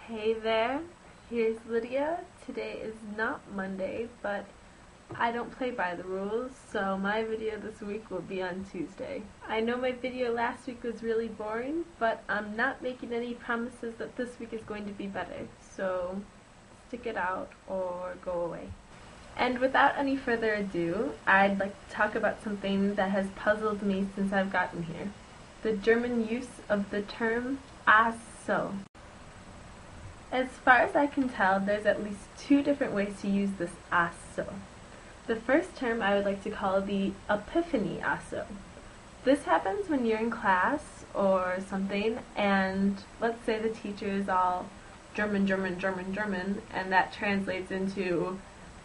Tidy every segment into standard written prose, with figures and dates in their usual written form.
Hey there, here's Lydia. Today is not Monday, but I don't play by the rules, so my video this week will be on Tuesday. I know my video last week was really boring, but I'm not making any promises that this week is going to be better, so stick it out or go away. And without any further ado, I'd like to talk about something that has puzzled me since I've gotten here. The German use of the term Achsoooo. As far as I can tell, there's at least two different ways to use this Achsoooo. The first term I would like to call the epiphany Achsoooo. This happens when you're in class or something, and let's say the teacher is all German, German, German, German, and that translates into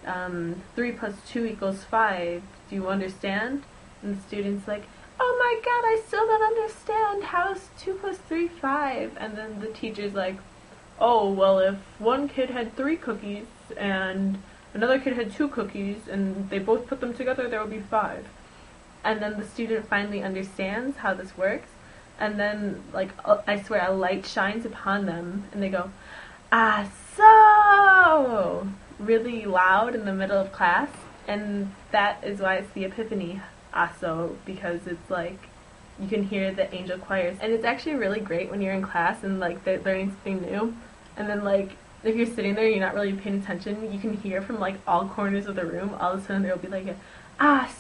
3 plus 2 equals 5. Do you understand? And the student's like, oh my god, I still don't understand. How is 2 plus 3 5? And then the teacher's like, oh, well, if one kid had 3 cookies and another kid had 2 cookies and they both put them together, there would be 5. And then the student finally understands how this works, and then, like, I swear, a light shines upon them, and they go, ah, so really loud in the middle of class, and that is why it's the epiphany Achsoooo, because it's like you can hear the angel choirs, and it's actually really great when you're in class and like they're learning something new, and then like if you're sitting there, you're not really paying attention, you can hear from like all corners of the room, all of a sudden there will be like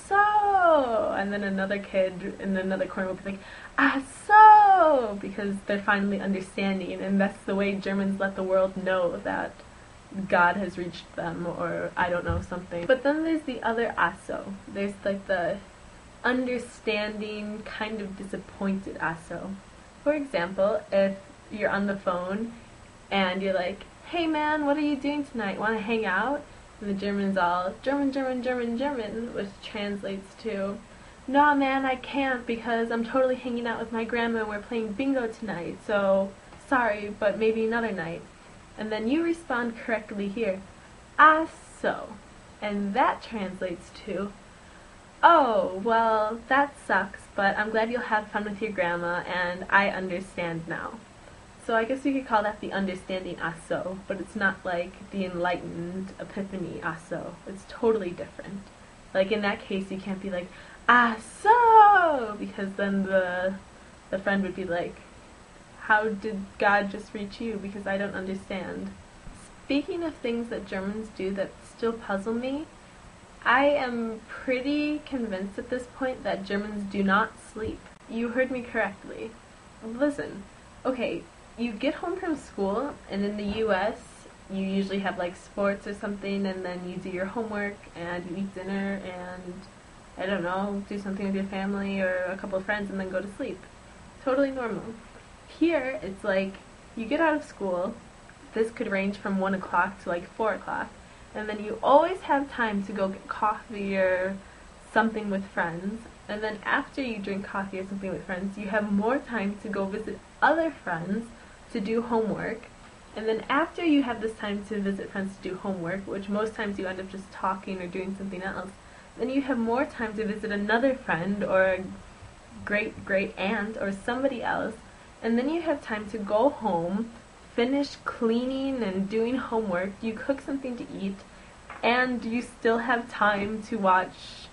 so, and then another kid in another corner will be like so, because they're finally understanding, and that's the way Germans let the world know that God has reached them, or I don't know, something. But then there's the other Achsoooo. There's like the understanding, kind of disappointed Achsoooo. For example, if you're on the phone and you're like, hey man, what are you doing tonight? Want to hang out? And the German's all German, German, German, German, which translates to, nah man, I can't because I'm totally hanging out with my grandma and we're playing bingo tonight, so sorry, but maybe another night. And then you respond correctly here, so, and that translates to, oh, well, that sucks, but I'm glad you'll have fun with your grandma, and I understand now. So I guess you could call that the understanding Achsoooo, but it's not like the enlightened epiphany Achsoooo. It's totally different. Like in that case, you can't be like, so, because then the friend would be like, how did God just reach you? Because I don't understand. Speaking of things that Germans do that still puzzle me, I am pretty convinced at this point that Germans do not sleep. You heard me correctly. Listen, okay, you get home from school, and in the US, you usually have like sports or something, and then you do your homework, and you eat dinner, and I don't know, do something with your family or a couple of friends, and then go to sleep. Totally normal. Here, it's like, you get out of school, this could range from 1 o'clock to like 4 o'clock, and then you always have time to go get coffee or something with friends, and then after you drink coffee or something with friends, you have more time to go visit other friends to do homework, and then after you have this time to visit friends to do homework, which most times you end up just talking or doing something else, then you have more time to visit another friend or a great aunt or somebody else, and then you have time to go home, finish cleaning and doing homework, you cook something to eat, and you still have time to watch,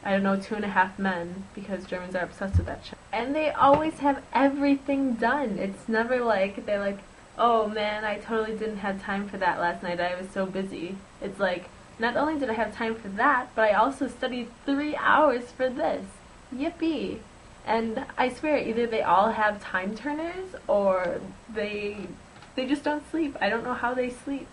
I don't know, 2.5 Men, because Germans are obsessed with that show. And they always have everything done. It's never like, they're like, oh man, I totally didn't have time for that last night, I was so busy. It's like, not only did I have time for that, but I also studied 3 hours for this. Yippee! And I swear, either they all have time turners, or they just don't sleep. I don't know how they sleep.